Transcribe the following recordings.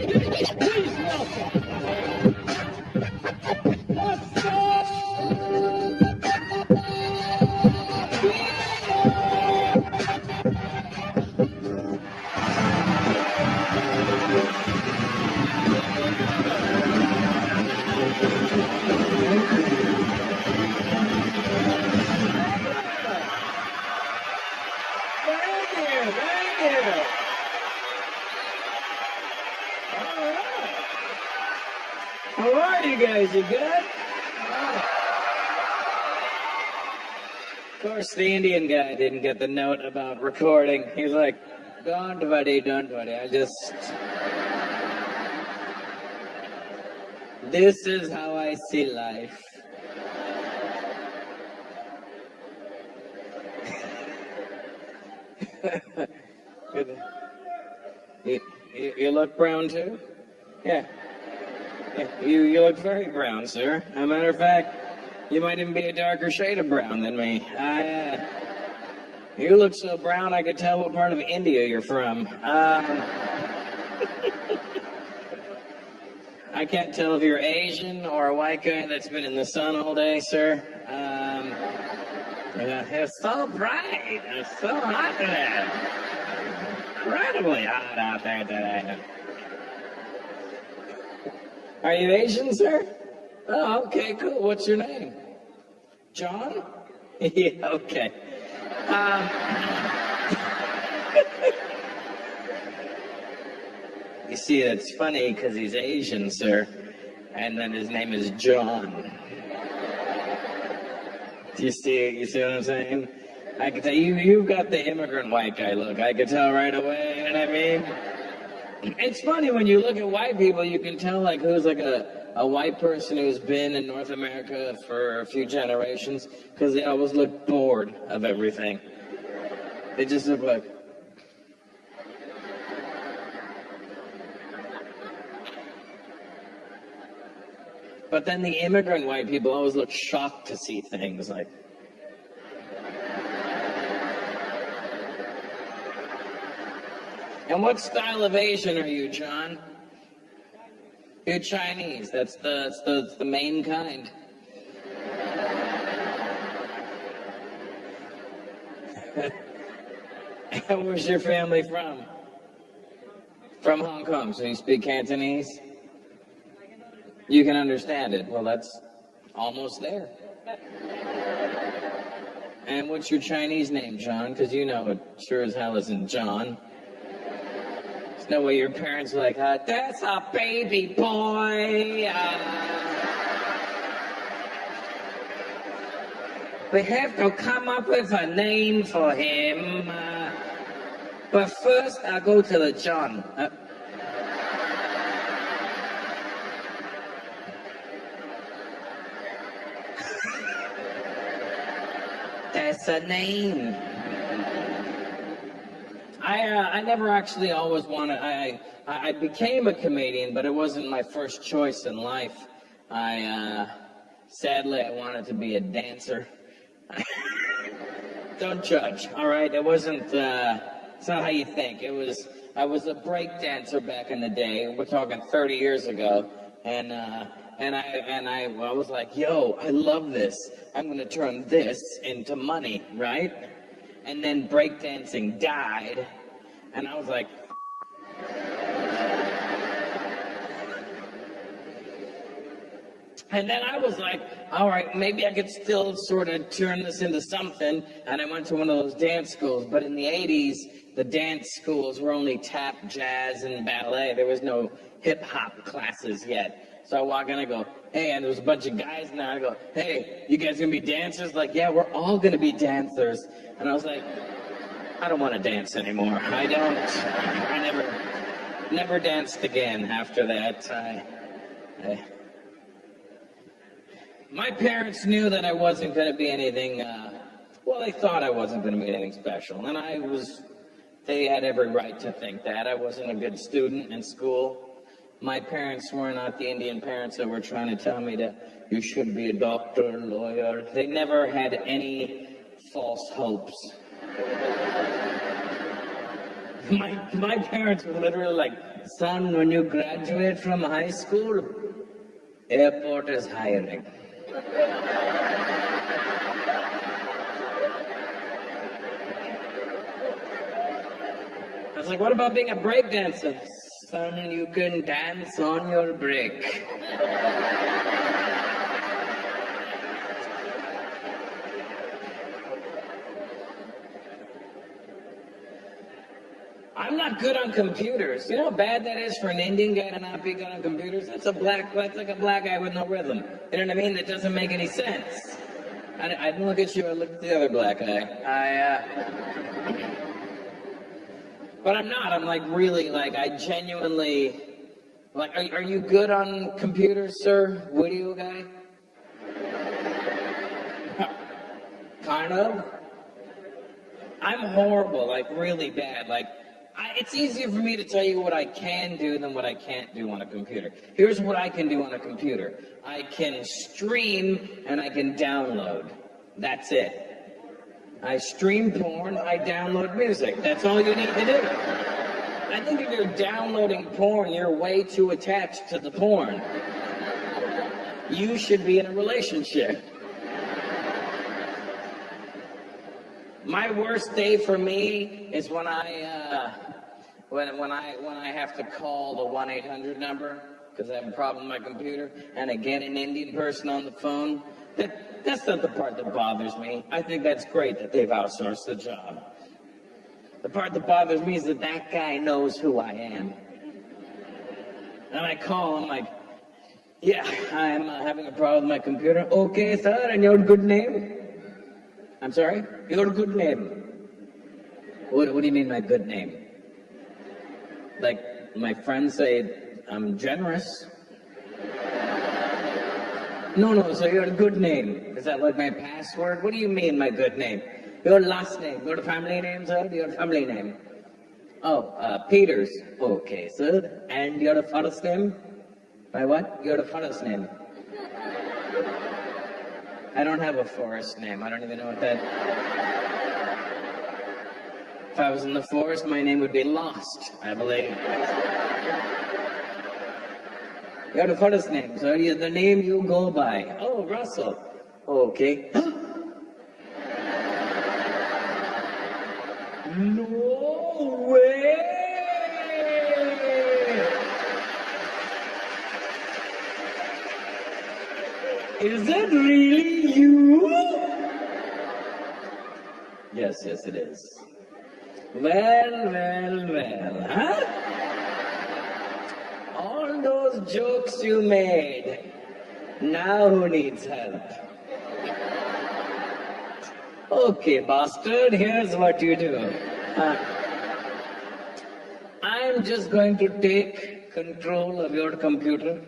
Please welcome. Let's go! Thank you. All right. How are you guys? You good? Of course, the Indian guy didn't get the note about recording. He's like, don't worry, don't worry. This is how I see life. You look brown too? Yeah. You look very brown, sir. As a matter of fact, you might even be a darker shade of brown than me. You look so brown I could tell what part of India you're from. I can't tell if you're Asian or a white guy that's been in the sun all day, sir. It's so bright. It's so hot today. Incredibly hot out there today. Are you Asian, sir? Oh, okay, cool. What's your name? John? Yeah, okay. You see, it's funny because he's Asian, sir, and then his name is John. Do you see what I'm saying? I can tell you've got the immigrant white guy look. I can tell right away, you know what I mean? It's funny when you look at white people, you can tell like who's like a white person who's been in North America for a few generations, because they always look bored of everything. They just look like... But then the immigrant white people always look shocked to see things like... And what style of Asian are you, John? You're Chinese. That's the main kind. Where's your family from? From Hong Kong. So you speak Cantonese? You can understand it. Well, that's almost there. And what's your Chinese name, John? Because you know it sure as hell isn't John. There's no way your parents are like, that's a baby boy. We have to come up with a name for him. But first, I'll go to the John. That's a name. I never actually always wanted... I became a comedian, but it wasn't my first choice in life. Sadly, I wanted to be a dancer. Don't judge, all right? It wasn't... it's not how you think. I was a break dancer back in the day. We're talking 30 years ago. And I was like, yo, I love this. I'm going to turn this into money, right? And then breakdancing died. And I was like... And then I was like, all right, maybe I could still sort of turn this into something. And I went to one of those dance schools. But in the 80s, the dance schools were only tap, jazz, and ballet. There was no hip-hop classes yet. So I walk in, I go, hey, and there was a bunch of guys in there. I go, hey, you guys gonna be dancers? Like, yeah, we're all gonna be dancers. And I was like, I don't want to dance anymore. I never danced again after that. My parents knew that I wasn't going to be anything, well, they thought I wasn't going to be anything special. And they had every right to think that. I wasn't a good student in school. My parents were not the Indian parents that were trying to tell me that you should be a doctor, lawyer. They never had any false hopes. My parents were literally like, son, when you graduate from high school, airport is hiring. I was like, what about being a breakdancer? Son, you can dance on your break. I'm not good on computers. You know how bad that is for an Indian guy to not be good on computers? That's like a black guy with no rhythm. You know what I mean? That doesn't make any sense. I didn't look at you, I looked at the other black guy. But I'm not. I'm like really, like, I genuinely, like, are you good on computers, sir? Video guy? Kind of. I'm horrible, like really bad. Like, it's easier for me to tell you what I can do than what I can't do on a computer. Here's what I can do on a computer. I can stream and I can download. That's it. I stream porn, I download music. That's all you need to do. I think if you're downloading porn, you're way too attached to the porn. You should be in a relationship. My worst day for me is when I have to call the 1-800 number because I have a problem with my computer and I get an Indian person on the phone. That's not the part that bothers me. I think that's great that they've outsourced the job. The part that bothers me is that that guy knows who I am. And I call him like, yeah, I'm having a problem with my computer. Okay, sir, and your good name? I'm sorry? Your good name. What do you mean my good name? Like, my friends say I'm generous. No, so your good name. Is that like my password? What do you mean my good name? Your last name. Your family name, sir? Your family name. Oh, Peters. Okay, sir. And your first name? My what? Your first name. I don't have a forest name. I don't even know what that... If I was in the forest, my name would be Lost, I believe. Your first name, sir. The name you go by. Oh, Russell. Okay. No way! Is it really you? Yes, it is. Well, huh? All those jokes you made, now who needs help? Okay, bastard, here's what you do. I'm just going to take control of your computer.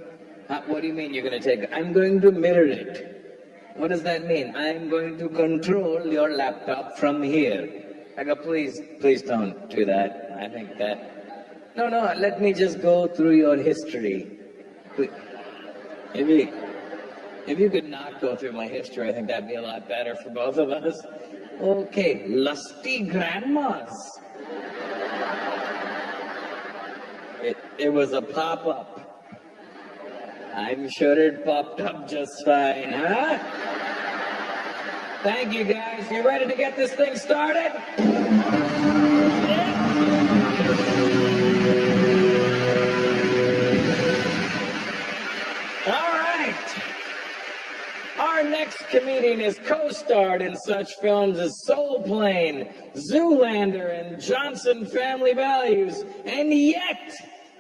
What do you mean you're going to take? I'm going to mirror it. What does that mean? I'm going to control your laptop from here. I go, please don't do that. I think that... No, let me just go through your history. If you could not go through my history, I think that'd be a lot better for both of us. Okay, lusty grandmas. It was a pop-up. I'm sure it popped up just fine, huh? Thank you, guys. You ready to get this thing started? All right. Our next comedian is co-starred in such films as Soul Plane, Zoolander, and Johnson Family Values, and yet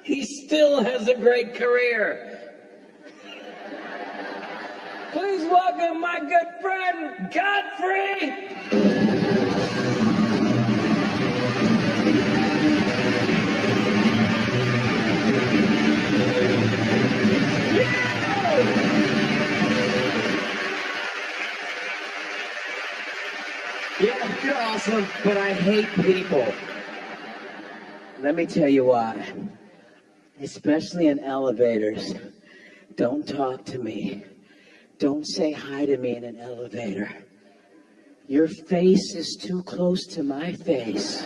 he still has a great career. Please welcome my good friend, Godfrey! Yeah, you're awesome, but I hate people. Let me tell you why. Especially in elevators. Don't talk to me. Don't say hi to me in an elevator. Your face is too close to my face.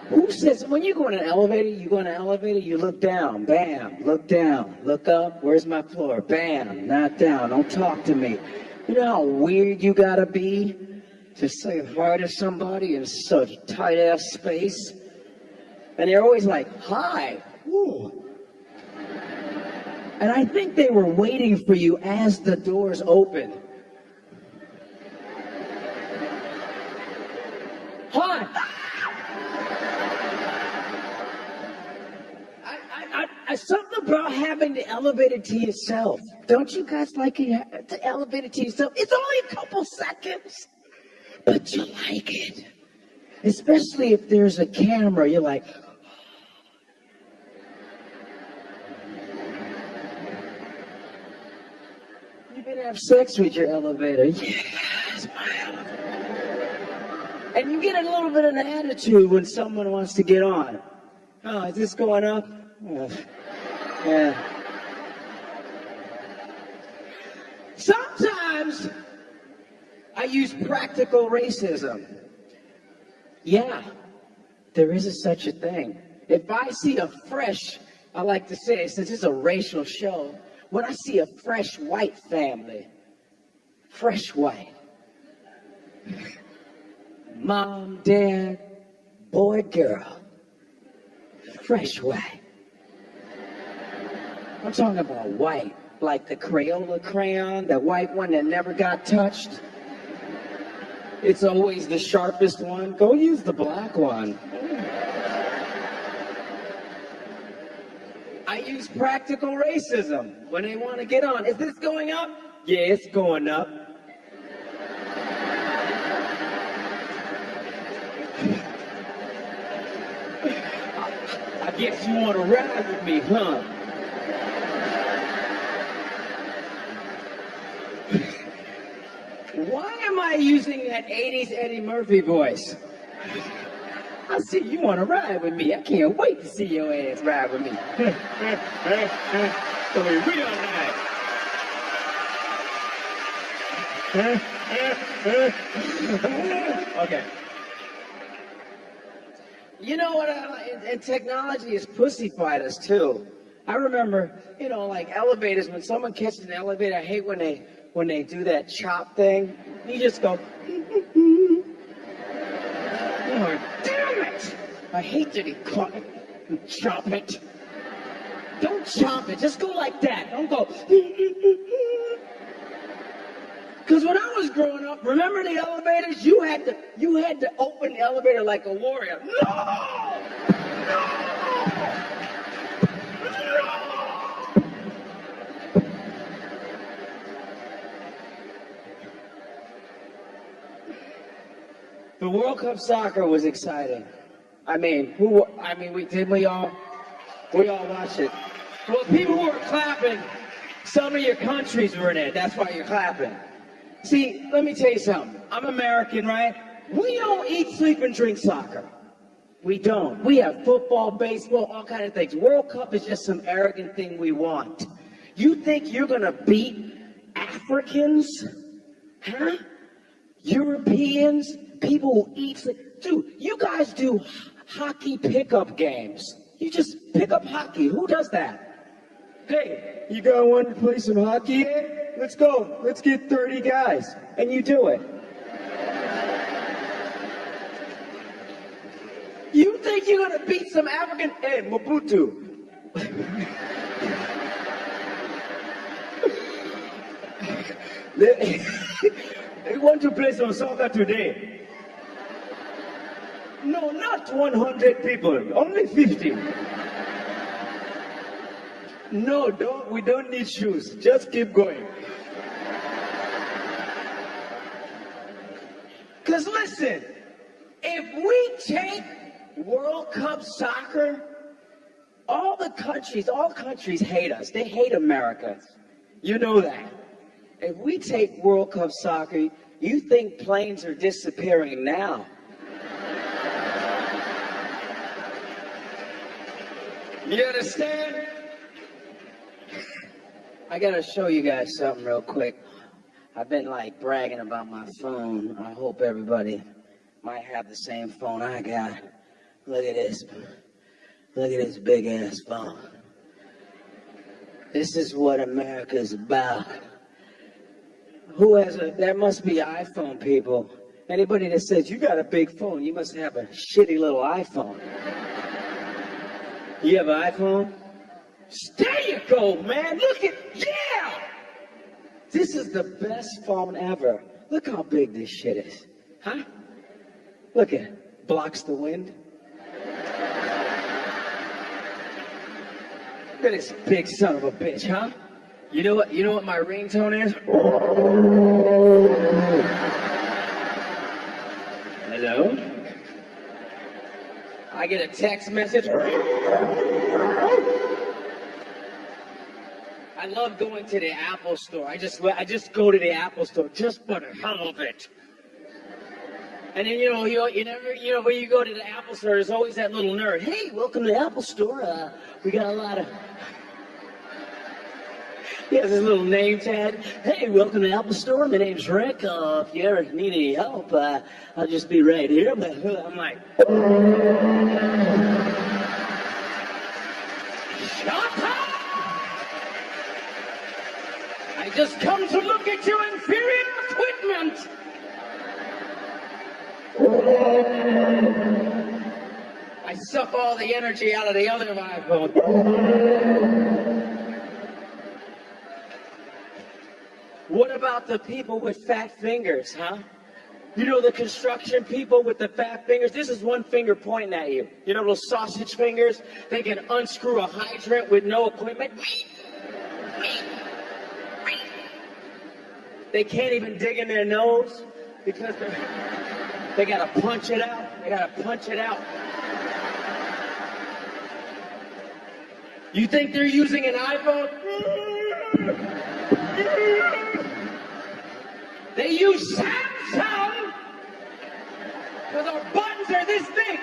Who says when you go in an elevator, you look down, bam, look down, look up, where's my floor? Bam, not down, don't talk to me. You know how weird you gotta be to say hi to somebody in such tight ass space? And they're always like, hi. Ooh. And I think they were waiting for you as the doors opened. Hi. Something about having the elevator to yourself. Don't you guys like it, the elevator to yourself? It's only a couple seconds, but you like it. Especially if there's a camera, you're like, you can have sex with your elevator. Yeah, it's my elevator. And you get a little bit of an attitude when someone wants to get on. Oh, is this going up? Yeah. Sometimes I use practical racism. Yeah, there is such a thing. If I see a fresh, I like to say, since it's a racial show, when I see a fresh white family, fresh white, mom, dad, boy, girl, fresh white. I'm talking about white, like the Crayola crayon, that white one that never got touched. It's always the sharpest one. Go use the black one. I use practical racism when they want to get on. Is this going up? Yeah, it's going up. I guess you want to ride with me, huh? Why am I using that 80s Eddie Murphy voice? I see you want to ride with me. I can't wait to see your ass ride with me. So we real nice. Okay. You know what? And technology has pussyfied us too. I remember, like elevators. When someone catches an elevator, I hate when they do that chop thing. You just go. Damn it! I hate that he caught it and chop it. Don't chop it. Just go like that. Don't go. Because when I was growing up, remember the elevators? You had to open the elevator like a warrior. No! No! The World Cup soccer was exciting. We all watched it. Well, people were clapping. Some of your countries were in it. That's why you're clapping. See, let me tell you something. I'm American, right? We don't eat, sleep, and drink soccer. We don't. We have football, baseball, all kind of things. World Cup is just some arrogant thing we want. You think you're gonna beat Africans? Huh? Europeans? People who eat, dude, you guys do hockey pickup games. You just pick up hockey. Who does that? Hey, you guys want to play some hockey? Let's go. Let's get 30 guys. And you do it. You think you're going to beat some African? Hey, Mobutu. They want to play some soccer today. No, not 100 people, only 50. No, we don't need shoes. Just keep going. Because listen, if we take World Cup soccer, all countries hate us. They hate Americans. You know that. If we take World Cup soccer, you think planes are disappearing now. You understand? I gotta show you guys something real quick. I've been bragging about my phone. I hope everybody might have the same phone I got. Look at this. Look at this big ass phone. This is what America's about. Who has a, that must be iPhone people. Anybody that says you got a big phone, you must have a shitty little iPhone. You have an iPhone? There you go, man. Look at, yeah! This is the best phone ever. Look how big this shit is. Huh? Look at it. Blocks the wind. Look at this big son of a bitch, huh? You know what my ringtone is? Hello? I get a text message. I love going to the Apple store. I just go to the Apple store just for the hell of it. And then, you never, when you go to the Apple store, there's always that little nerd. Hey, welcome to the Apple store. We got a lot of... He has his little name tag. Hey, welcome to the Apple store. My name's Rick. If you ever need any help, I'll just be right here. But I'm like... Shut up! I just come to look at your inferior equipment. I suck all the energy out of the other iPhone. What about the people with fat fingers, huh? You know the construction people with the fat fingers? This is one finger pointing at you. You know those sausage fingers? They can unscrew a hydrant with no equipment. They can't even dig in their nose because they gotta punch it out. They gotta punch it out. You think they're using an iPhone? They use Samsung because our buttons are this big.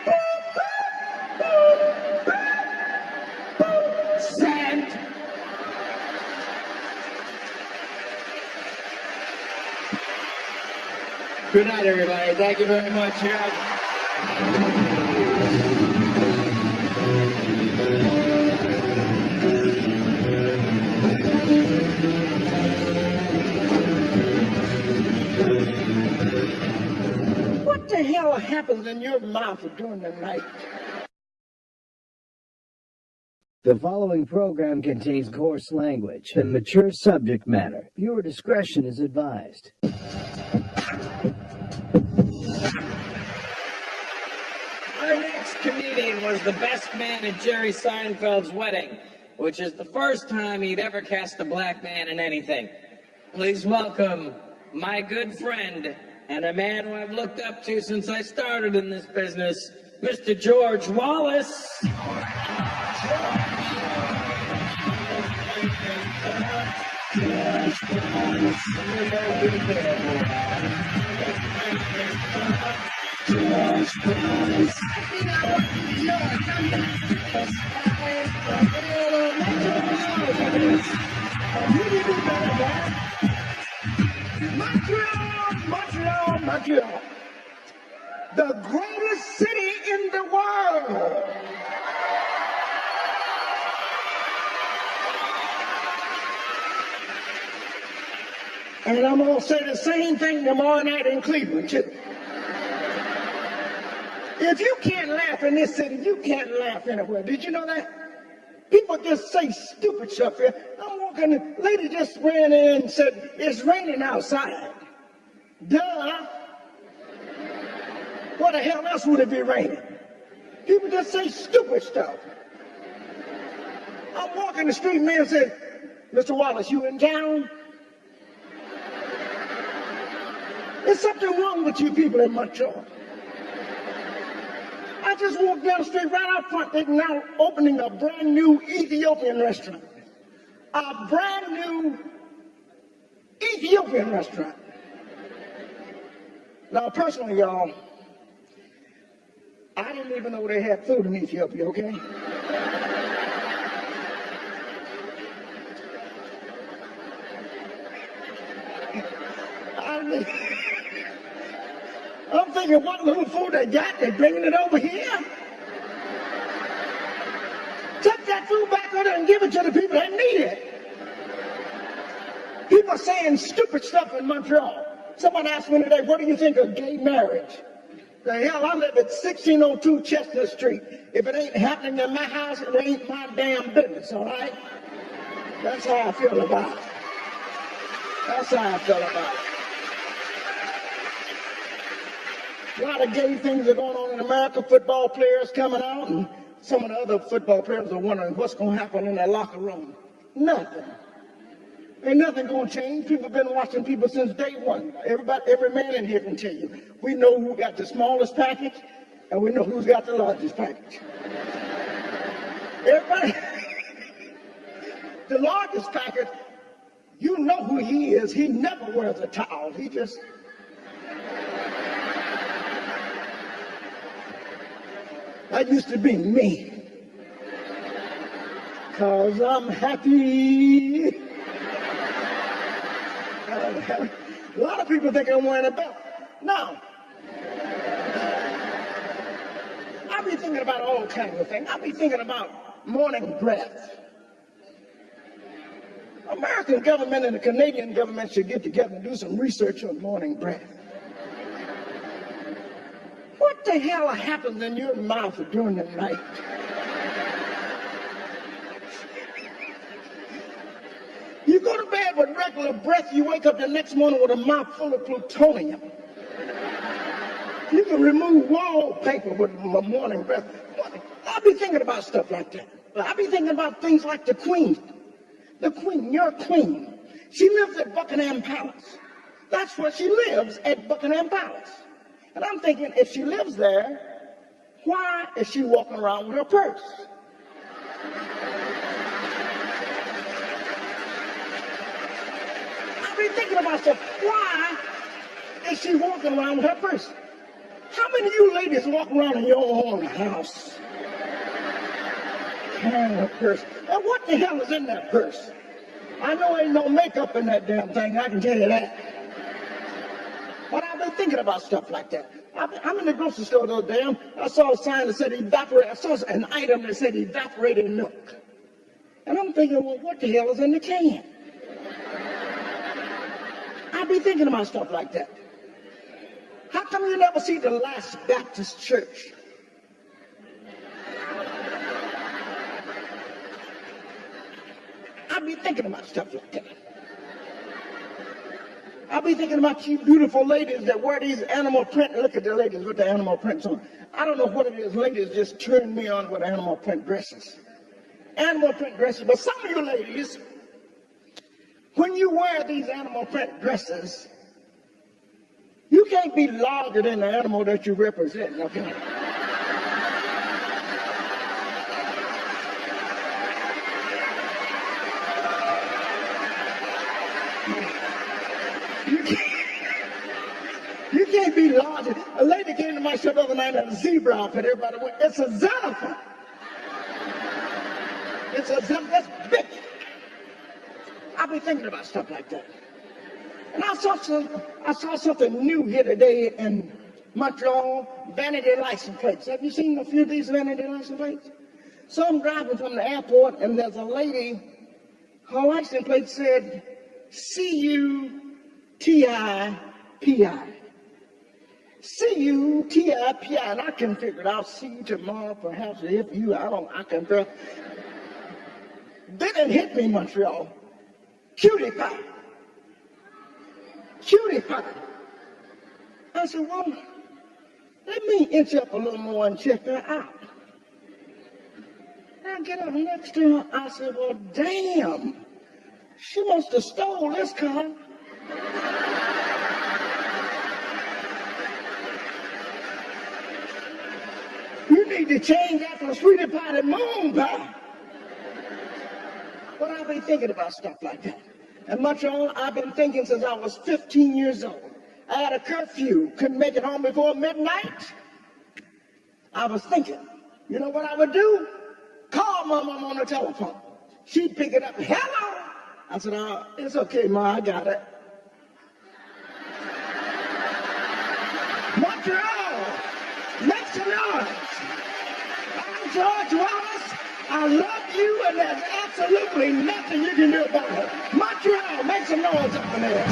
Sand. Good night, everybody. Thank you very much. What the hell happens in your mouth during the night? The following program contains coarse language and mature subject matter. Viewer discretion is advised. Our next comedian was the best man at Jerry Seinfeld's wedding, which is the first time he'd ever cast a black man in anything. Please welcome my good friend and a man who I've looked up to since I started in this business, Mr. George Wallace. Montreal, the greatest city in the world. And I'm going to say the same thing tomorrow night in Cleveland, too. If you can't laugh in this city, you can't laugh anywhere. Did you know that? People just say stupid stuff here. I'm walking, the lady just ran in and said, it's raining outside. Duh. What the hell else would it be raining? People just say stupid stuff. I'm walking the street, man said, Mr. Wallace, you in town? There's something wrong with you people in Montreal. I just walked down the street right out front. They're now opening a brand new Ethiopian restaurant. A brand new Ethiopian restaurant. Now, personally, y'all, I didn't even know they had food in Ethiopia, okay? I'm thinking what little food they got, they're bringing it over here. that food back on there and give it to the people that need it. People saying stupid stuff in Montreal. Someone asked me today, what do you think of gay marriage? The hell, I live at 1602 Chestnut Street. If it ain't happening in my house, it ain't my damn business, all right? That's how I feel about it. That's how I feel about it. A lot of gay things are going on in America. Football players coming out, and some of the other football players are wondering what's going to happen in their locker room. Nothing. Ain't nothing going to change. People have been watching people since day one. Every man in here can tell you. We know who got the smallest package, and we know who's got the largest package. Everybody, the largest package, you know who he is. He never wears a towel. He just... That used to be me. 'Cause I'm happy. A lot of people think I'm wearing a belt. No. I'll be thinking about all kinds of things. I'll be thinking about morning breath. American government and the Canadian government should get together and do some research on morning breath. What the hell happens in your mouth during the night? You go to bed with regular breath, you wake up the next morning with a mouth full of plutonium. You can remove wallpaper with morning breath. I'll be thinking about stuff like that. I'll be thinking about things like the Queen. The Queen, your Queen. She lives at Buckingham Palace. That's where she lives, at Buckingham Palace. And I'm thinking, if she lives there, why is she walking around with her purse? I've been thinking about stuff. Why is she walking around with her purse? How many of you ladies walk around in your own house carrying a purse? And what the hell is in that purse? I know ain't no makeup in that damn thing, I can tell you that. But I've been thinking about stuff like that. I'm in the grocery store the other day. I saw a sign that said evaporated. I saw an item that said evaporated milk. And I'm thinking, well, what the hell is in the can? I'll be thinking about stuff like that. How come you never see the last Baptist church? I'll be thinking about stuff like that. I'll be thinking about you beautiful ladies that wear these animal print. Look at the ladies with the animal prints on. I don't know what it is. Ladies just turn me on with animal print dresses. Animal print dresses. But some of you ladies, when you wear these animal print dresses, you can't be larger than the animal that you represent, okay? You can't be larger. A lady came to my show the other night in a zebra outfit. Everybody went, it's a xenophon. It's a xenophon. That's big. I'll be thinking about stuff like that. And I saw something new here today in Montreal, vanity license plates. Have you seen a few of these vanity license plates? So I'm driving from the airport, and there's a lady, her license plate said, C-U-T-I-P-I. C-U-T-I-P-I, and I can figure it out. See you tomorrow, perhaps if you, I can figure. Then it hit me, Montreal. Cutie pie. Cutie pie. I said, well, let me inch up a little more and check her out. I get up next to her, I said, well, damn, she must have stole this car. You need to change that for a sweetie pie to moon pie. But I've been thinking about stuff like that. In Montreal, I've been thinking since I was 15 years old. I had a curfew, couldn't make it home before midnight. I was thinking, you know what I would do? Call my mom on the telephone. She'd pick it up. Hello. I said, oh, it's okay, Ma, I got it. Montreal, make some noise. I'm George Wallace, I love you, and there's absolutely nothing you can do about it. Montreal, make some noise up in there.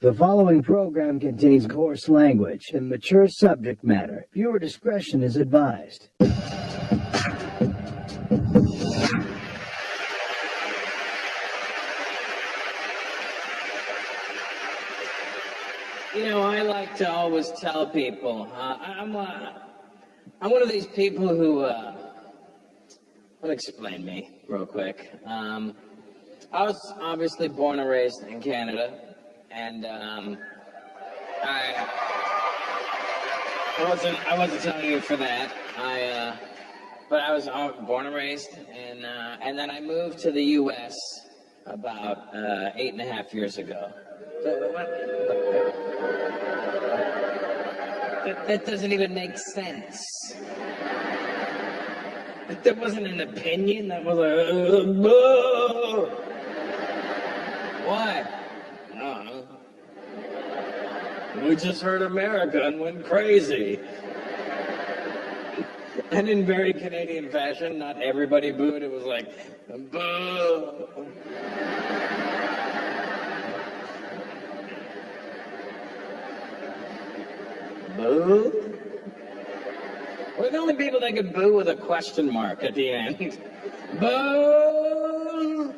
The following program contains coarse language and mature subject matter. Viewer discretion is advised. You know, I like to always tell people, I'm one of these people who, let me explain me real quick. I was obviously born and raised in Canada, and I wasn't telling you for that. But I was born and raised, and then I moved to the U.S. about 8.5 years ago. That doesn't even make sense. There wasn't an opinion. That was What? I don't know. We just heard America and went crazy. And in very Canadian fashion, not everybody booed. It was like, boo. Boo? We're the only people that could boo with a question mark at the end. Boo!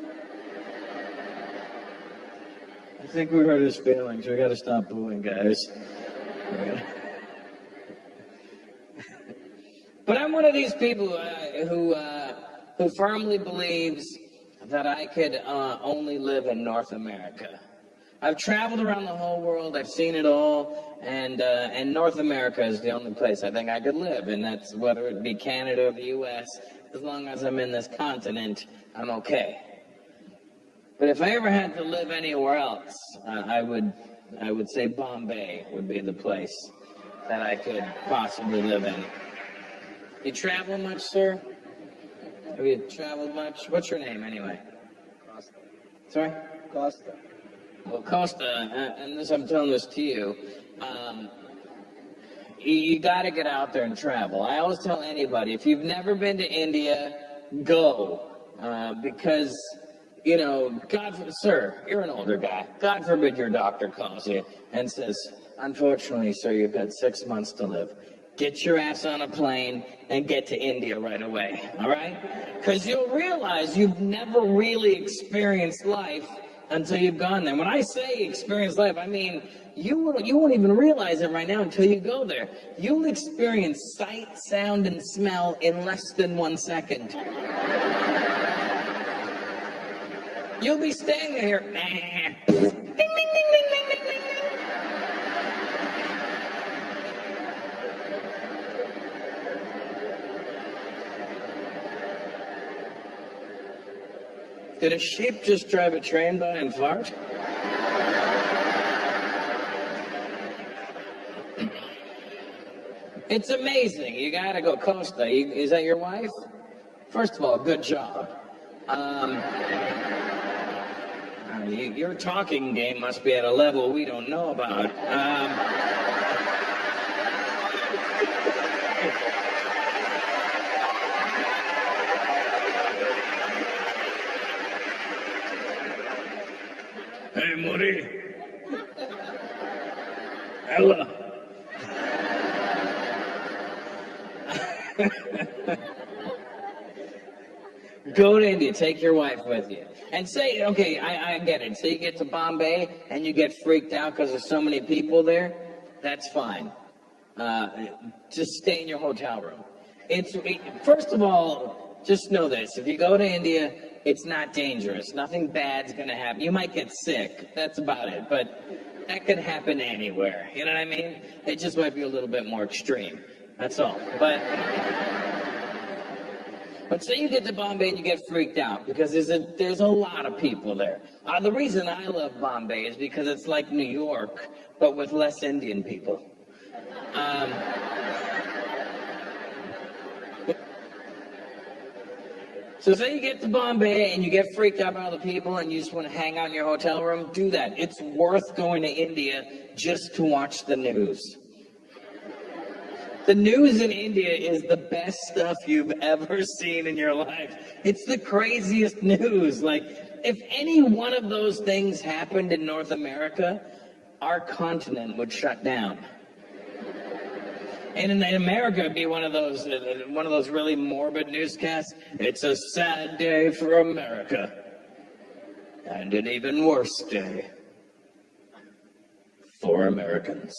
I think we hurt his feelings. We gotta stop booing, guys. But I'm one of these people who firmly believes that I could only live in North America. I've traveled around the whole world. I've seen it all, and North America is the only place I think I could live, and that's whether it be Canada or the U.S. As long as I'm in this continent, I'm okay. But if I ever had to live anywhere else, I would say Bombay would be the place that I could possibly live in. You travel much, sir? Have you traveled much? What's your name, anyway? Costa. Sorry? Costa. Well, Costa, and I'm telling this to you, you got to get out there and travel. I always tell anybody, if you've never been to India, go, because, you know, sir, you're an older guy. God forbid your doctor calls you and says, unfortunately, sir, you've got 6 months to live. Get your ass on a plane and get to India right away, all right? Because you'll realize you've never really experienced life until you've gone there. When I say experience life, I mean you won't even realize it right now until you go there. You'll experience sight, sound, and smell in less than 1 second. You'll be staying there. Ding, ding, ding, ding, ding, ding, ding, ding. Did a sheep just drive a train by and fart? It's amazing. You gotta go, Costa. Is that your wife? First of all, good job. Your talking game must be at a level we don't know about. Hey, Mori. Ella. Go to India, take your wife with you. And say, okay, I get it. So you get to Bombay and you get freaked out because there's so many people there. That's fine. Just stay in your hotel room. First of all, just know this. If you go to India, it's not dangerous. Nothing bad's going to happen. You might get sick. That's about it. But that could happen anywhere. You know what I mean? It just might be a little bit more extreme. That's all. But say you get to Bombay and you get freaked out because there's a lot of people there. The reason I love Bombay is because it's like New York, but with less Indian people. So say you get to Bombay and you get freaked out by all the people and you just want to hang out in your hotel room, do that. It's worth going to India just to watch the news. The news in India is the best stuff you've ever seen in your life. It's the craziest news. Like, if any one of those things happened in North America, our continent would shut down. And in America, it'd be one of those really morbid newscasts. It's a sad day for America. And an even worse day for Americans.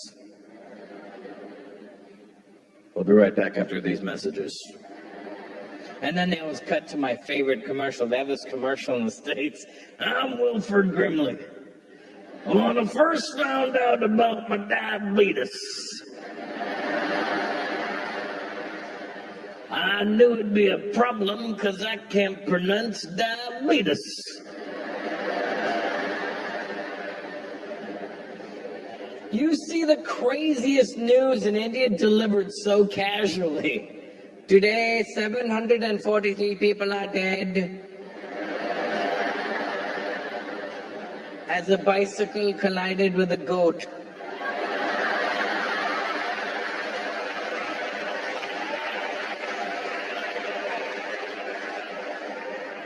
We'll be right back after these messages. And then they always cut to my favorite commercial. They have this commercial in the States. I'm Wilford Brimley. When I first found out about my diabetes, I knew it'd be a problem because I can't pronounce diabetes. You see the craziest news in India delivered so casually. Today, 743 people are dead as a bicycle collided with a goat.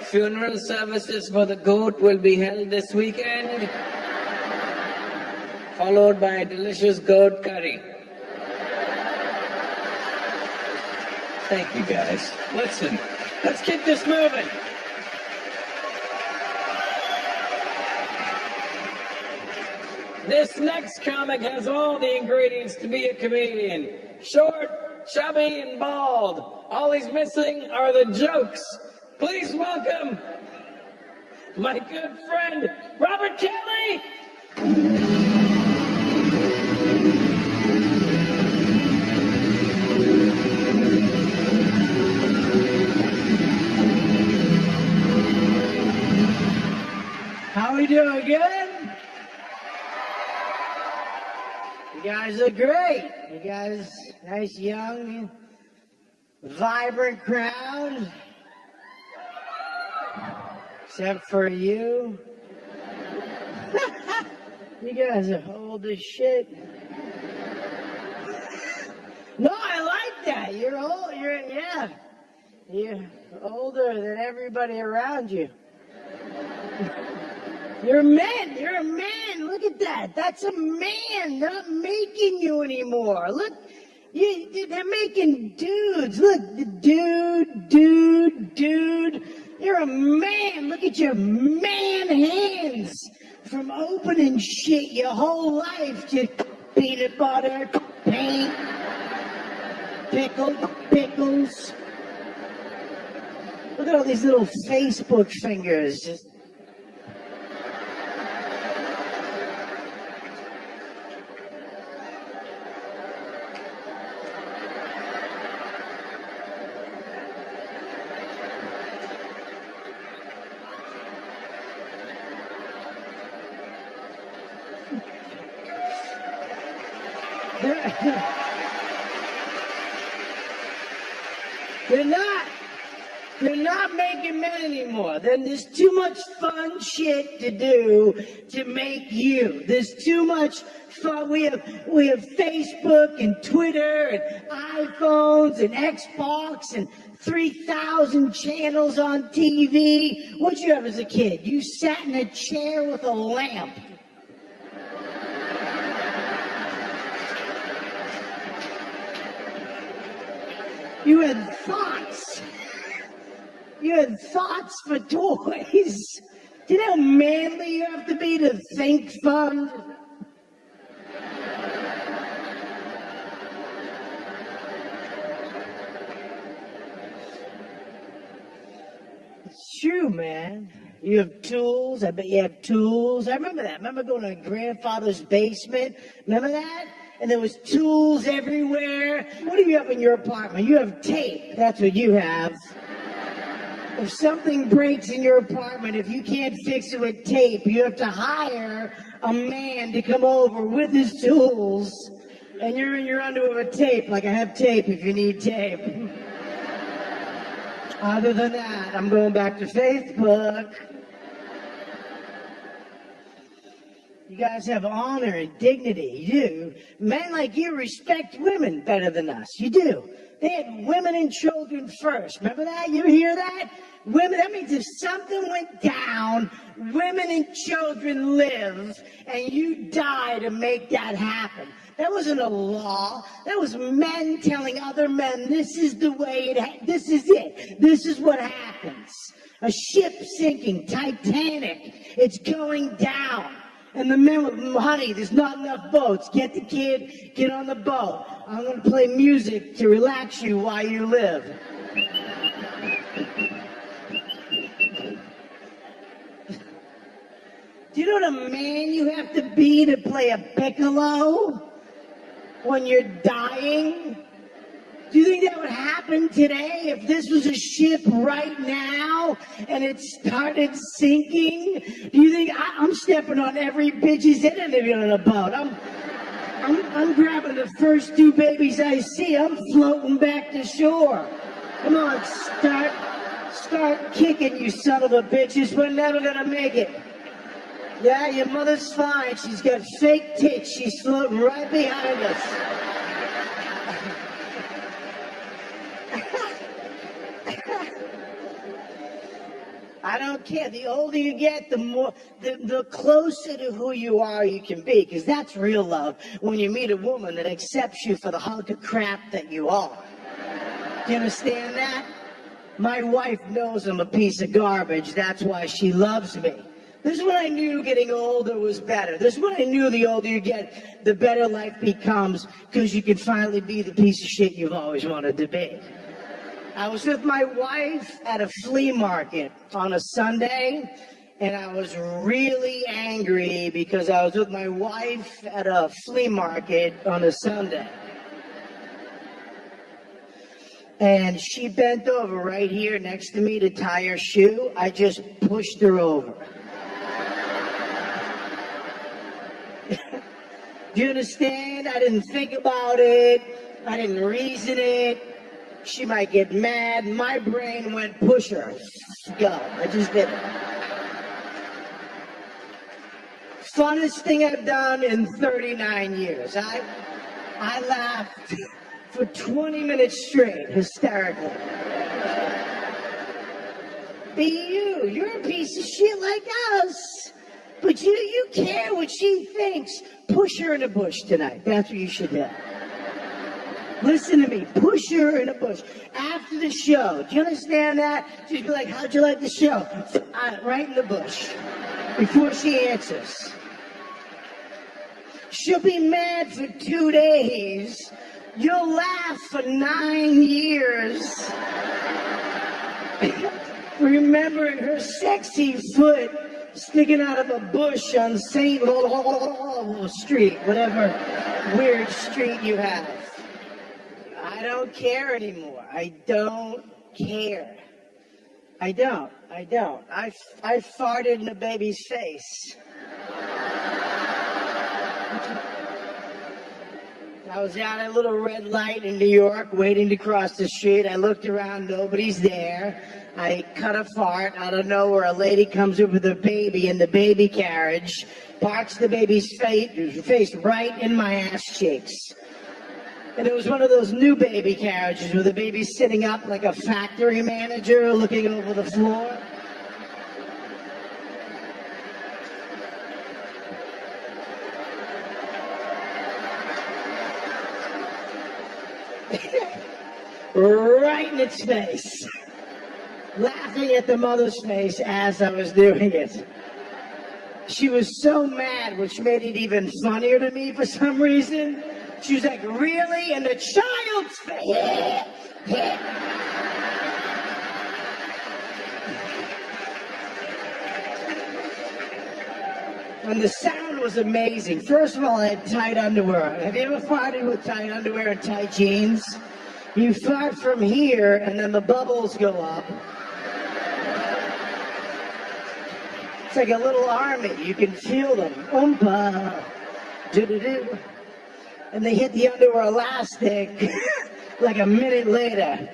Funeral services for the goat will be held this weekend, followed by a delicious goat curry. Thank you, guys. Listen, let's keep this moving. This next comic has all the ingredients to be a comedian. Short, chubby, and bald. All he's missing are the jokes. Please welcome my good friend, Robert Kelly. How we doing? Good? You guys look great. You guys, nice, young, vibrant crowd. Except for you. You guys are old as shit. No, I like that. You're old. You're older than everybody around you. You're a man. You're a man. Look at that. That's a man. They're not making you anymore. Look, they're making dudes. Look, the dude. You're a man. Look at your man hands. From opening shit your whole life to peanut butter, paint, pickles. Look at all these little Facebook fingers. Just They're not making men anymore. Then there's too much fun shit to do to make you. There's too much fun. We have Facebook and Twitter and iPhones and Xbox and 3,000 channels on TV. What'd you have as a kid? You sat in a chair with a lamp. You had thoughts. You had thoughts for toys. Do you know how manly you have to be to think fun? It's true, man. You have tools. I bet you have tools. I remember that. I remember going to grandfather's basement. Remember that? And there was tools everywhere. What do you have in your apartment? You have tape. That's what you have. If something breaks in your apartment, if you can't fix it with tape, you have to hire a man to come over with his tools, and you're in your underwear with tape, like I have tape if you need tape. Other than that, I'm going back to Facebook. You guys have honor and dignity. You do. Men like you respect women better than us. You do. They had women and children first. Remember that? You hear that? Women, that means if something went down, women and children live, and you die to make that happen. That wasn't a law. That was men telling other men, this is the way this is it. This is what happens. A ship sinking, Titanic. It's going down. And the men with honey, there's not enough boats. Get the kid, get on the boat. I'm going to play music to relax you while you live. Do you know what a man you have to be to play a piccolo when you're dying? Do you think that would happen today if this was a ship right now and it started sinking? Do you think I'm stepping on every bitch's head on a boat? I'm grabbing the first two babies I see. I'm floating back to shore. Come on, start kicking, you son of a bitches. We're never gonna make it. Yeah, your mother's fine. She's got fake tits. She's floating right behind us. I don't care. The older you get, the closer to who you are you can be, because that's real love, when you meet a woman that accepts you for the hunk of crap that you are. Do you understand that? My wife knows I'm a piece of garbage. That's why she loves me. This is when I knew getting older was better. This is when I knew the older you get, the better life becomes, because you can finally be the piece of shit you've always wanted to be. I was with my wife at a flea market on a Sunday, and I was really angry because I was with my wife at a flea market on a Sunday. And she bent over right here next to me to tie her shoe. I just pushed her over. Do you understand? I didn't think about it. I didn't reason it. She might get mad. My brain went, push her. Go. I just did it. Funnest thing I've done in 39 years. I laughed for 20 minutes straight, hysterically. Be you. You're a piece of shit like us. But you care what she thinks. Push her in a bush tonight. That's what you should do. Listen to me. Push her in a bush. After the show, do you understand that? She'd be like, how'd you like the show? Right in the bush. Before she answers. She'll be mad for 2 days. You'll laugh for 9 years. Remembering her sexy foot sticking out of a bush on St. Street, whatever weird street you have. I don't care anymore. I don't care. I don't. I farted in a baby's face. I was at a little red light in New York waiting to cross the street. I looked around, nobody's there. I cut a fart. Out of nowhere, a lady comes up with a baby in the baby carriage, parks the baby's face right in my ass cheeks. And it was one of those new baby carriages where the baby's sitting up like a factory manager looking over the floor. Right in its face. Laughing at the mother's face as I was doing it. She was so mad, which made it even funnier to me for some reason. She was like, really? And the child's face. And the sound was amazing. First of all, I had tight underwear. Have you ever farted with tight underwear and tight jeans? You fart from here, and then the bubbles go up. It's like a little army. You can feel them. Oompa. Do-do-do. And they hit the underwear elastic like a minute later.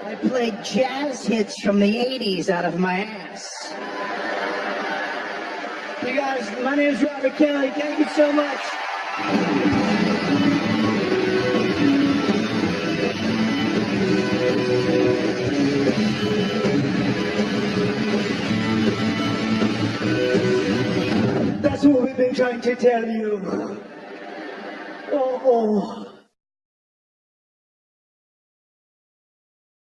I played jazz hits from the 80s out of my ass. You guys, my name is Robert Kelly. Thank you so much. That's what we've been trying to tell you. Oh.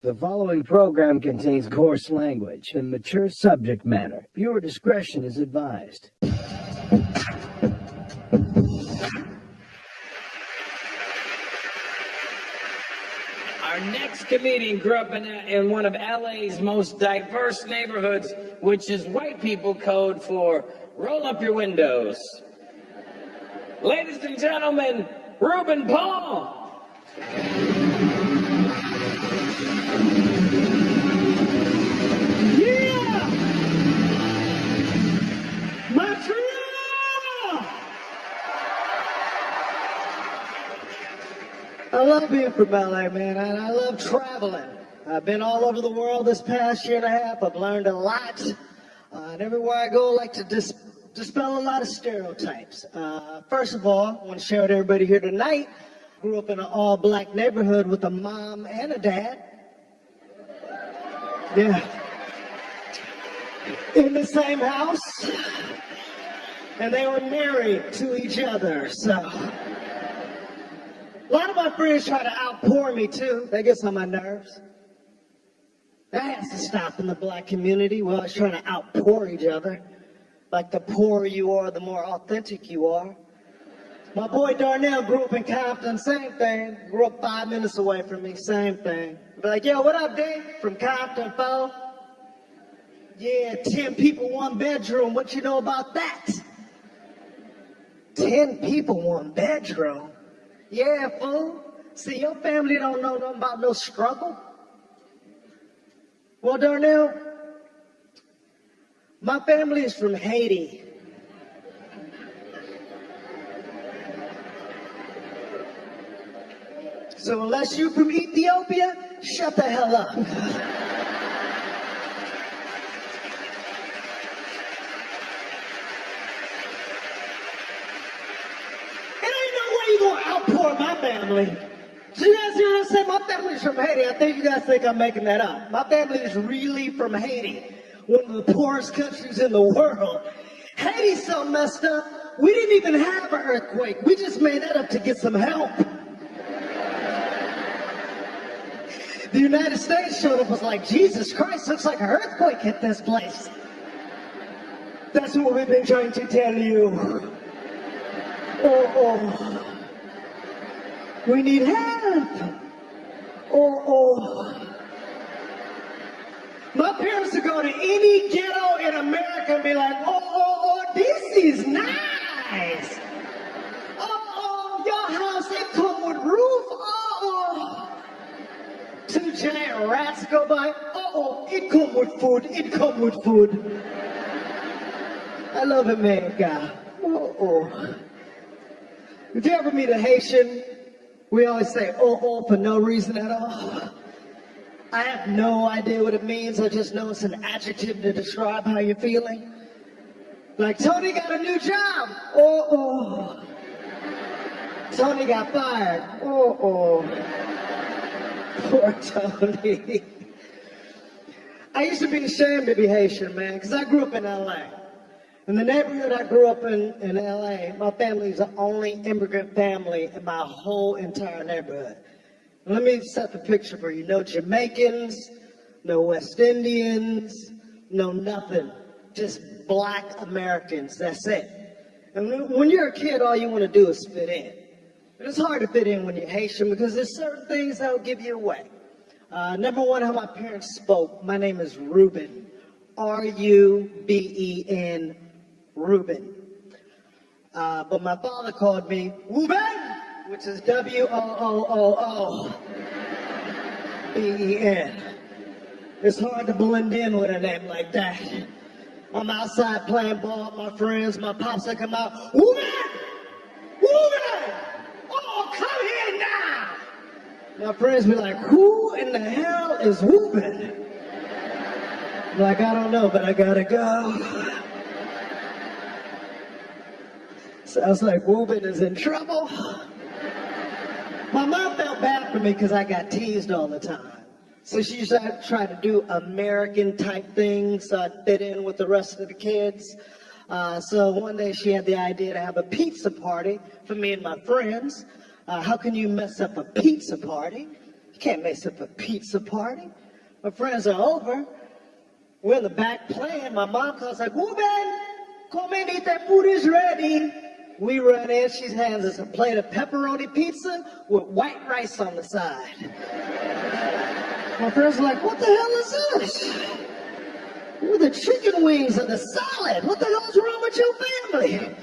The following program contains coarse language and mature subject matter. Viewer discretion is advised. Our next comedian grew up in one of LA's most diverse neighborhoods, which is white people code for roll up your windows. Ladies and gentlemen, Reuben Paul. Yeah! Montreal! I love being from LA, man, and I love traveling. I've been all over the world this past year and a half. I've learned a lot. And everywhere I go, I like to dispel a lot of stereotypes. First of all, I want to share with everybody here tonight, I grew up in an all-black neighborhood with a mom and a dad. Yeah. In the same house. And they were married to each other, so. A lot of my friends try to outpour me, too. That gets on my nerves. That has to stop in the black community. We're always trying to outpour each other. Like the poorer you are, the more authentic you are. My boy Darnell grew up in Compton, same thing. Grew up 5 minutes away from me, same thing. Be like, yo, what up, Dave? From Compton, foe? Yeah, 10 people, 1 bedroom. What you know about that? 10 people, 1 bedroom? Yeah, fool. See, your family don't know nothing about no struggle. Well, Darnell, my family is from Haiti. So unless you're from Ethiopia, shut the hell up. It ain't no way you gonna outpour my family. So you guys hear what I'm saying? My family's from Haiti. I think you guys think I'm making that up. My family is really from Haiti, one of the poorest countries in the world. Haiti's so messed up, we didn't even have an earthquake. We just made that up to get some help. The United States showed up and was like, Jesus Christ, looks like an earthquake hit this place. That's what we've been trying to tell you. Oh. We need help. Oh. My parents would go to any ghetto in America and be like, oh, this is nice. Oh, your house, it come with roof. Oh. 2 giant rats go by. Oh, it come with food. It come with food. I love America. Oh. Did you ever meet a Haitian? We always say, oh, for no reason at all. I have no idea what it means. I just know it's an adjective to describe how you're feeling. Like, Tony got a new job. Oh. Tony got fired. Oh. Poor Tony. I used to be ashamed to be Haitian, man, because I grew up in LA. In the neighborhood I grew up in LA, my family's the only immigrant family in my whole entire neighborhood. Let me set the picture for you. No Jamaicans, no West Indians, no nothing. Just black Americans, that's it. And when you're a kid, all you want to do is fit in. But it's hard to fit in when you're Haitian because there's certain things that will give you away. Number one, how my parents spoke. My name is Reuben. R-U-B-E-N, Reuben. But my father called me Reuben, which is W-O-O-O-O. B-E-N. It's hard to blend in with a name like that. I'm outside playing ball with my friends. My pops will come out, Woman! Woman! Oh, come here now! My friends be like, who in the hell is Woman? I'm like, I don't know, but I gotta go. Sounds like Woman is in trouble. My mom felt bad for me because I got teased all the time. So she used to try to do American type things so I'd fit in with the rest of the kids. So one day she had the idea to have a pizza party for me and my friends. How can you mess up a pizza party? You can't mess up a pizza party. My friends are over. We're in the back playing. My mom calls like, Woman, come in, eat, that food is ready. We run in, she hands us a plate of pepperoni pizza with white rice on the side. My friends are like, what the hell is this? With the chicken wings and the salad. What the hell's wrong with your family?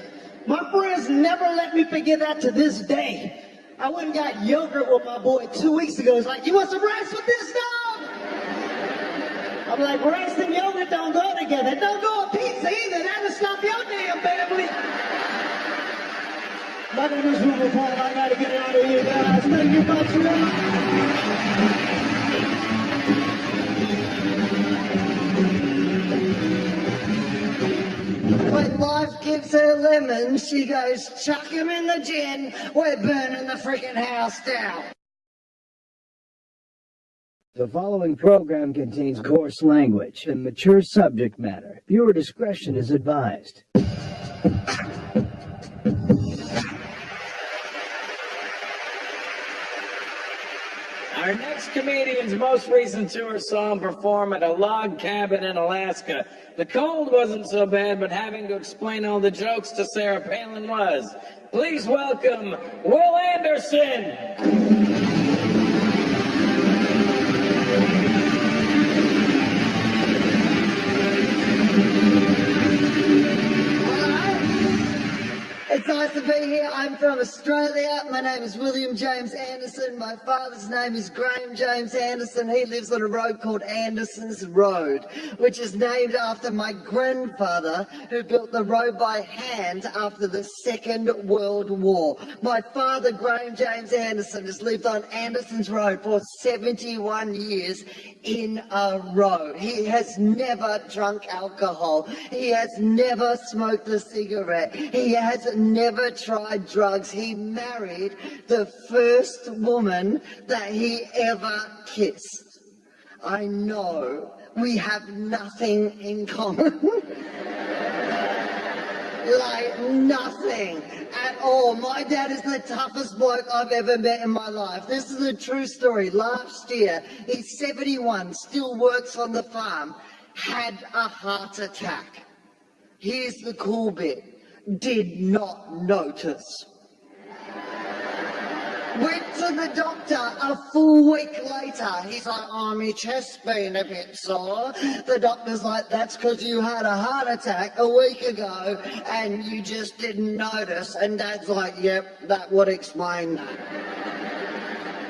My friends never let me forget that to this day. I went and got yogurt with my boy 2 weeks ago. He's like, you want some rice with this, dog? I'm like, rice and yogurt don't go together. Don't go with pizza either. That'll stop your damn family. My name is Ruben Paul. I gotta get out of here, guys. Thank you much, when life gives her lemons, she goes, chuck him in the gin. We're burning the freaking house down. The following program contains coarse language and mature subject matter. Viewer discretion is advised. Our next comedian's most recent tour saw him perform at a log cabin in Alaska. The cold wasn't so bad, but having to explain all the jokes to Sarah Palin was. Please welcome Will Anderson. It's nice to be here. I'm from Australia. My name is William James Anderson. My father's name is Graham James Anderson. He lives on a road called Anderson's Road, which is named after my grandfather, who built the road by hand after the Second World War. My father, Graham James Anderson, has lived on Anderson's Road for 71 years in a row. He has never drunk alcohol. He has never smoked a cigarette. He has never tried drugs. He married the first woman that he ever kissed. I know we have nothing in common. Like nothing at all. My dad is the toughest bloke I've ever met in my life. This is a true story. Last year, he's 71, still works on the farm, had a heart attack. Here's the cool bit. Did not notice. Went to the doctor a full week later. He's like, oh, my chest's been a bit sore. The doctor's like, that's because you had a heart attack a week ago and you just didn't notice. And Dad's like, yep, that would explain that.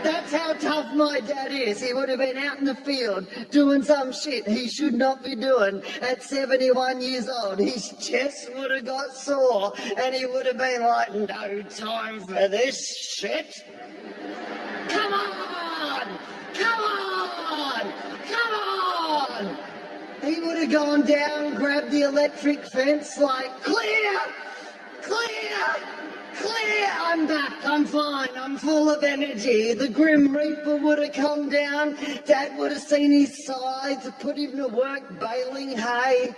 That's how tough my dad is. He would have been out in the field doing some shit he should not be doing at 71 years old. His chest would have got sore and he would have been like, no time for this shit. Come on! Come on! Come on! He would have gone down, grabbed the electric fence like, clear! Clear! Clear! I'm back, I'm fine, I'm full of energy. The Grim Reaper would have come down, Dad would have seen his sides, put him to work baling hay.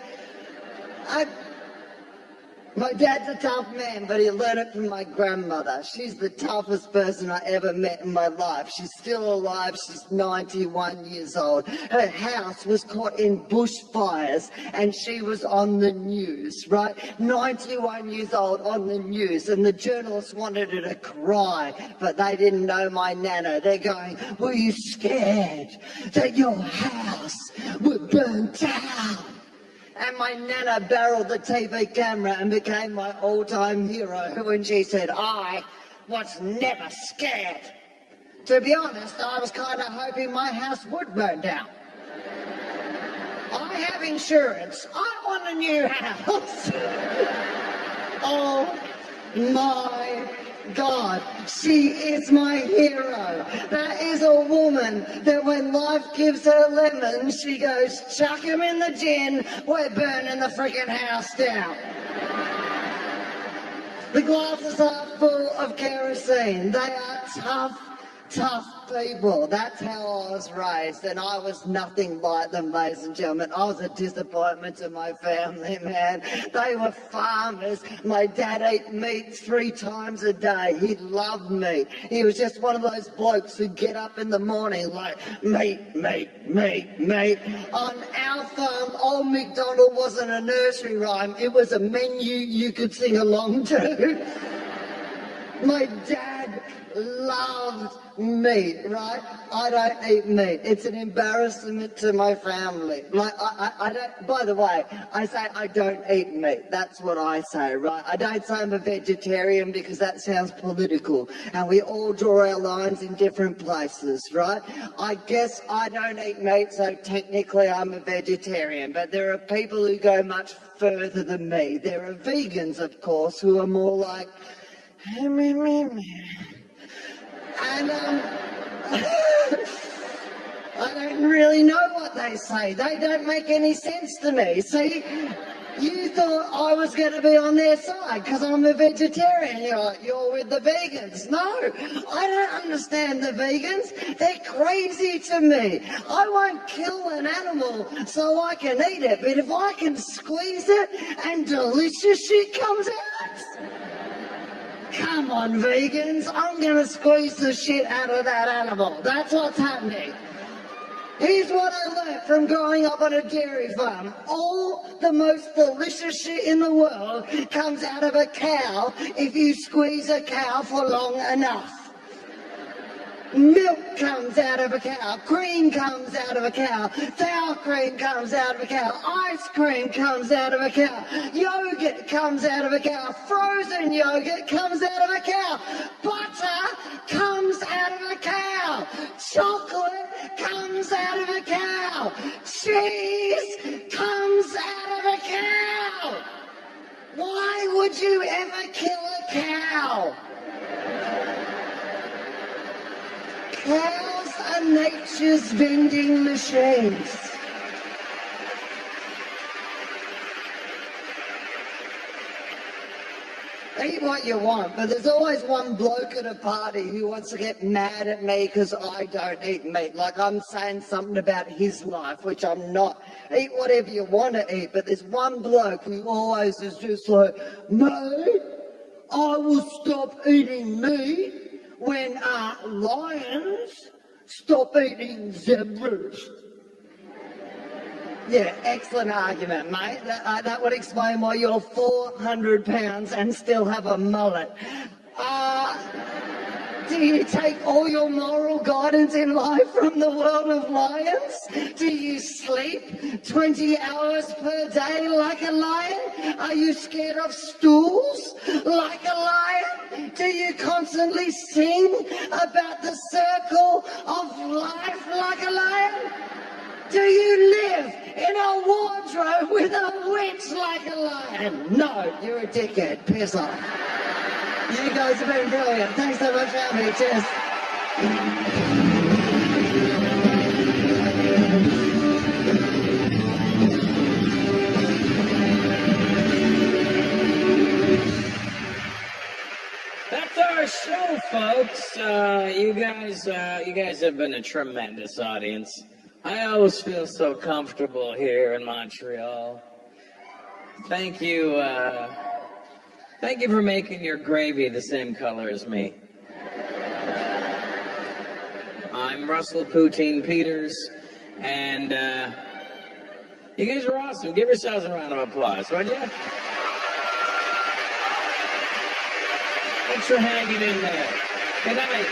My dad's a tough man, but he learned it from my grandmother. She's the toughest person I ever met in my life. She's still alive. She's 91 years old. Her house was caught in bushfires and she was on the news, right? 91 years old on the news, and the journalists wanted her to cry, but they didn't know my nana. They're going, were you scared that your house would burn down? And my nana barreled the TV camera and became my all-time hero when she said, I was never scared. To be honest, I was kind of hoping my house would burn down. I have insurance. I want a new house. Oh my God, she is my hero. That is a woman that when life gives her lemons, she goes, chuck him in the gin, we're burning the freaking house down. The glasses are full of kerosene. They are tough people. That's how I was raised, and I was nothing like them, ladies and gentlemen. I was a disappointment to my family, man. They were farmers. My dad ate meat 3 times a day. He loved meat. He was just one of those blokes who get up in the morning like, meat. On our farm, Old MacDonald wasn't a nursery rhyme. It was a menu you could sing along to. My dad loved meat, right? I don't eat meat. It's an embarrassment to my family. I don't, by the way, I say I don't eat meat. That's what I say, right? I don't say I'm a vegetarian because that sounds political. And we all draw our lines in different places, right? I guess I don't eat meat, so technically I'm a vegetarian. But there are people who go much further than me. There are vegans, of course, who are more like, and I don't really know what they say. They don't make any sense to me. See, you thought I was going to be on their side because I'm a vegetarian. You're with the vegans. No, I don't understand the vegans. They're crazy to me. I won't kill an animal so I can eat it, but if I can squeeze it and delicious shit comes out, come on, vegans, I'm going to squeeze the shit out of that animal. That's what's happening. Here's what I learned from growing up on a dairy farm. All the most delicious shit in the world comes out of a cow if you squeeze a cow for long enough. Milk comes out of a cow, cream comes out of a cow, sour cream comes out of a cow, ice cream comes out of a cow, yogurt comes out of a cow, frozen yogurt comes out of a cow, butter comes out of a cow, chocolate comes out of a cow, cheese comes out of a cow. Why would you ever kill a cow? Cows are nature's vending machines. Eat what you want, but there's always one bloke at a party who wants to get mad at me because I don't eat meat. Like I'm saying something about his life, which I'm not. Eat whatever you want to eat, but there's one bloke who always is just like, no, I will stop eating meat when lions stop eating zebras. Yeah, excellent argument, mate. That would explain why you're 400 pounds and still have a mullet. Do you take all your moral guidance in life from the world of lions? Do you sleep 20 hours per day like a lion? Are you scared of stools like a lion? Do you constantly sing about the circle of life like a lion? Do you live in a wardrobe with a witch like a lion? No, you're a dickhead. Piss off. You guys have been brilliant. Thanks so much for having me. Cheers. That's our show, folks. You guys have been a tremendous audience. I always feel so comfortable here in Montreal. Thank you for making your gravy the same color as me. I'm Russell Poutine Peters, and you guys are awesome. Give yourselves a round of applause, would you? Thanks for hanging in there. Good night.